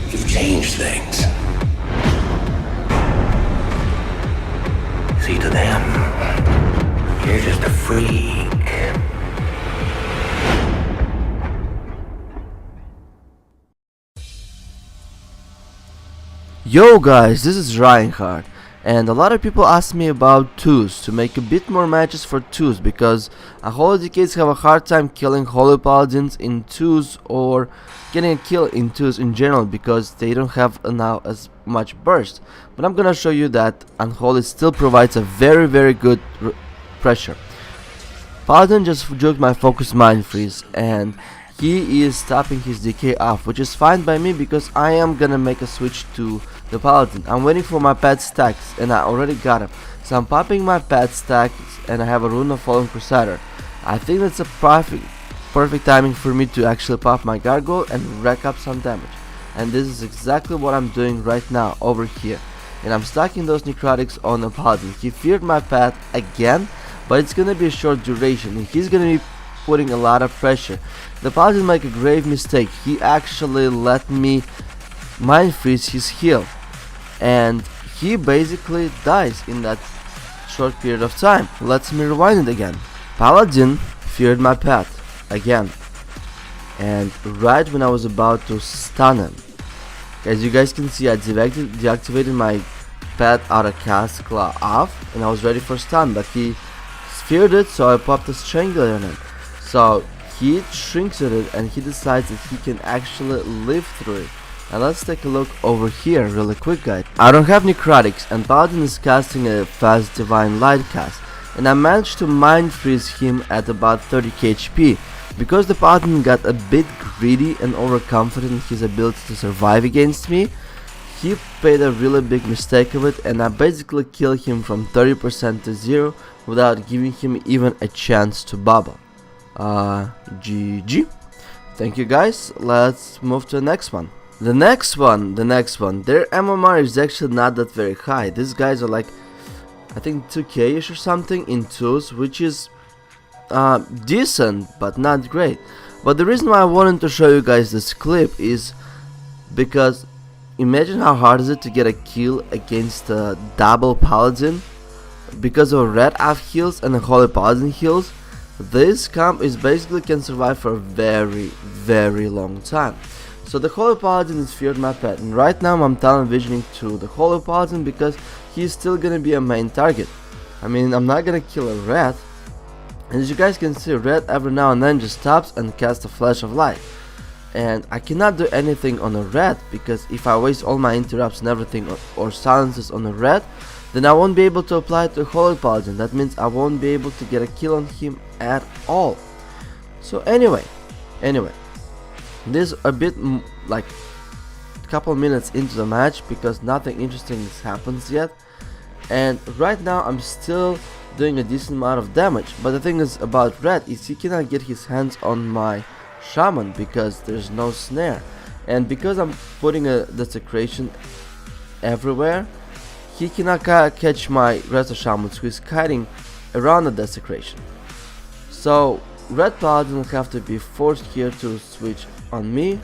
You've changed things. See, to them, you're just a freak. Yo guys, this is Reinhardt, and a lot of people ask me about 2s to make a bit more matches for 2s because Unholy kids have a hard time killing Holy Paladins in 2s or getting a kill in 2s in general because they don't have now as much burst. But I'm gonna show you that Unholy still provides a very good pressure. Paladin just juked my focus mind freeze and he is stopping his decay off, which is fine by me because I am gonna make a switch to the Paladin. I'm waiting for my pet stacks and I already got him. So I'm popping my pet stacks and I have a Rune of Fallen Crusader. I think that's a perfect timing for me to actually pop my Gargoyle and rack up some damage. And this is exactly what I'm doing right now over here. And I'm stacking those necrotics on the Paladin. He feared my pet again, but it's gonna be a short duration and he's gonna be putting a lot of pressure. The Paladin made a grave mistake. He actually let me mind freeze his heal and he basically dies in that short period of time. Let's me rewind it again. Paladin feared my pet again, and right when I was about to stun him, as you guys can see, I deactivated my pet out of cast claw off and I was ready for stun, but he feared it, so I popped a strangler on him. So he shrinks at it and he decides that he can actually live through it. And let's take a look over here really quick, guys. I don't have necrotics and Paladin is casting a fast divine light cast, and I managed to mind freeze him at about 30k HP. Because the Paladin got a bit greedy and overconfident in his ability to survive against me, he made a really big mistake of it and I basically killed him from 30% to 0 without giving him even a chance to bubble. GG. Thank you guys. Let's move to the next one. The next one, their MMR is actually not that very high. These guys are like, I think 2k-ish or something in 2s, which is decent but not great. But the reason why I wanted to show you guys this clip is because imagine how hard is it to get a kill against a double Paladin because of red AF heals and a Holy Paladin heals. This comp is basically can survive for a very long time. So the Holy Paladin is feared my pet, and right now I'm talent visioning to the Holy Paladin because he's still gonna be a main target. I mean, I'm not gonna kill a red, and as you guys can see, red every now and then just stops and casts a flash of light. And I cannot do anything on a red because if I waste all my interrupts and everything or silences on a red, then I won't be able to apply it to Holy Paladin. That means I won't be able to get a kill on him at all. So anyway, this is a bit like a couple minutes into the match because nothing interesting happens yet, and right now I'm still doing a decent amount of damage. But the thing is about red is he cannot get his hands on my shaman because there's no snare, and because I'm putting a desecration everywhere, he cannot catch my Resto Shamans who is kiting around the desecration. So red Paladin will have to be forced here to switch on me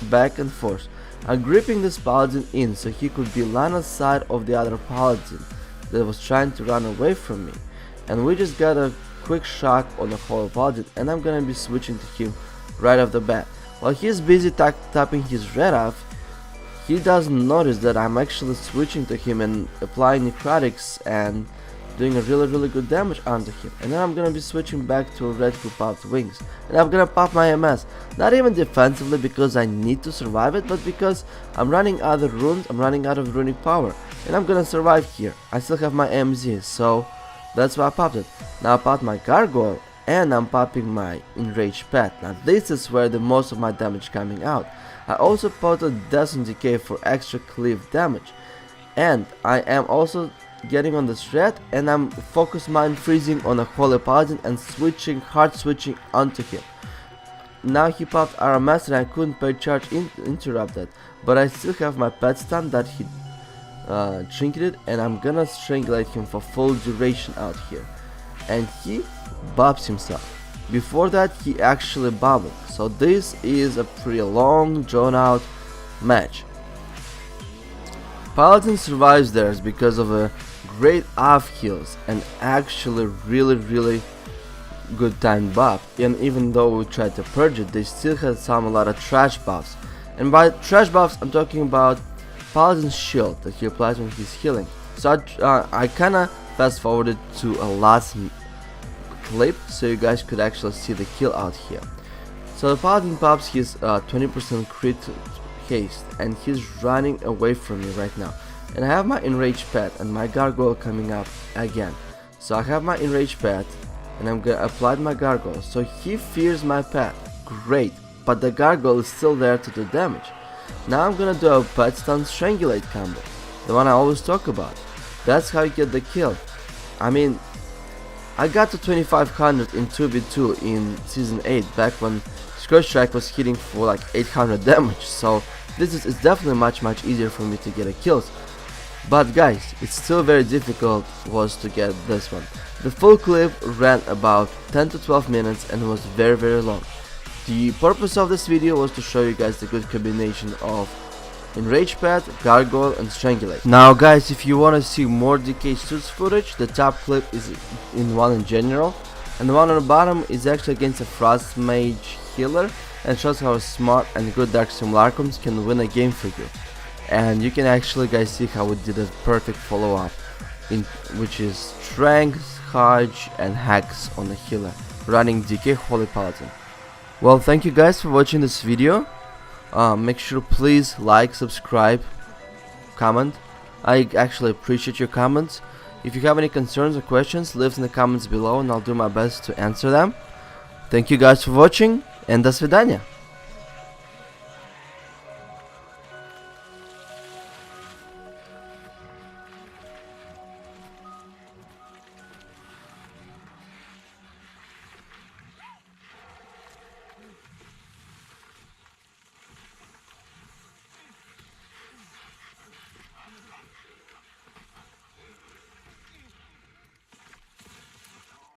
back and forth. I'm gripping this Paladin in so he could be line of sight of the other Paladin that was trying to run away from me, and we just got a quick shock on the Holy Paladin and I'm gonna be switching to him right off the bat. While he's busy tapping his red off, he doesn't notice that I'm actually switching to him and applying necrotics and doing a really good damage onto him. And then I'm gonna be switching back to a red who popped wings, and I'm gonna pop my MS, not even defensively because I need to survive it, but because I'm running out of runes, I'm running out of runic power, and I'm gonna survive here. I still have my MZ, so that's why I popped it. Now I popped my Gargoyle and I'm popping my Enraged Pet. Now this is where the most of my damage coming out. I also popped a Death and Decay for extra cleave damage, and I am also getting on this red and I'm focus mind freezing on a Holy Paladin and hard switching onto him. Now he popped RMS and I couldn't pay charge interrupt that, but I still have my pet stun that he trinketed, and I'm gonna strangulate him for full duration out here. And he bobs himself. Before that he actually bubbled, so this is a pretty long drawn out match. Paladin survives theirs because of a great off heals and actually really good timed buff. And even though we tried to purge it, they still had a lot of trash buffs. And by trash buffs, I'm talking about Paladin's shield that he applies when he's healing. So I kinda fast forwarded to a last clip so you guys could actually see the kill out here. So the Paladin pops his 20% crit haste and he's running away from me right now. And I have my enraged pet and my gargoyle coming up again. So I have my enraged pet and I'm gonna apply my gargoyle. So he fears my pet. Great, but the gargoyle is still there to do damage. Now I'm gonna do a pet stun strangulate combo, the one I always talk about. That's how you get the kill. I mean, I got to 2500 in 2v2 in season 8 back when Scourge Strike was hitting for like 800 damage, so this is definitely much easier for me to get a kills. But guys, it's still very difficult was to get this one. The full clip ran about 10 to 12 minutes and was very long. The purpose of this video was to show you guys the good combination of Enrage Pet, Gargoyle and Strangulate. Now guys, if you want to see more DK suits footage, the top clip is in one in general, and the one on the bottom is actually against a Frost Mage healer and shows how smart and good Dark Simulacrums can win a game for you. And you can actually guys see how we did a perfect follow up, which is Strength, Hodge and Hex on the healer, running DK Holy Paladin. Well, thank you guys for watching this video. Make sure please like, subscribe, comment. I actually appreciate your comments. If you have any concerns or questions, leave in the comments below and I'll do my best to answer them. Thank you guys for watching and до свидания.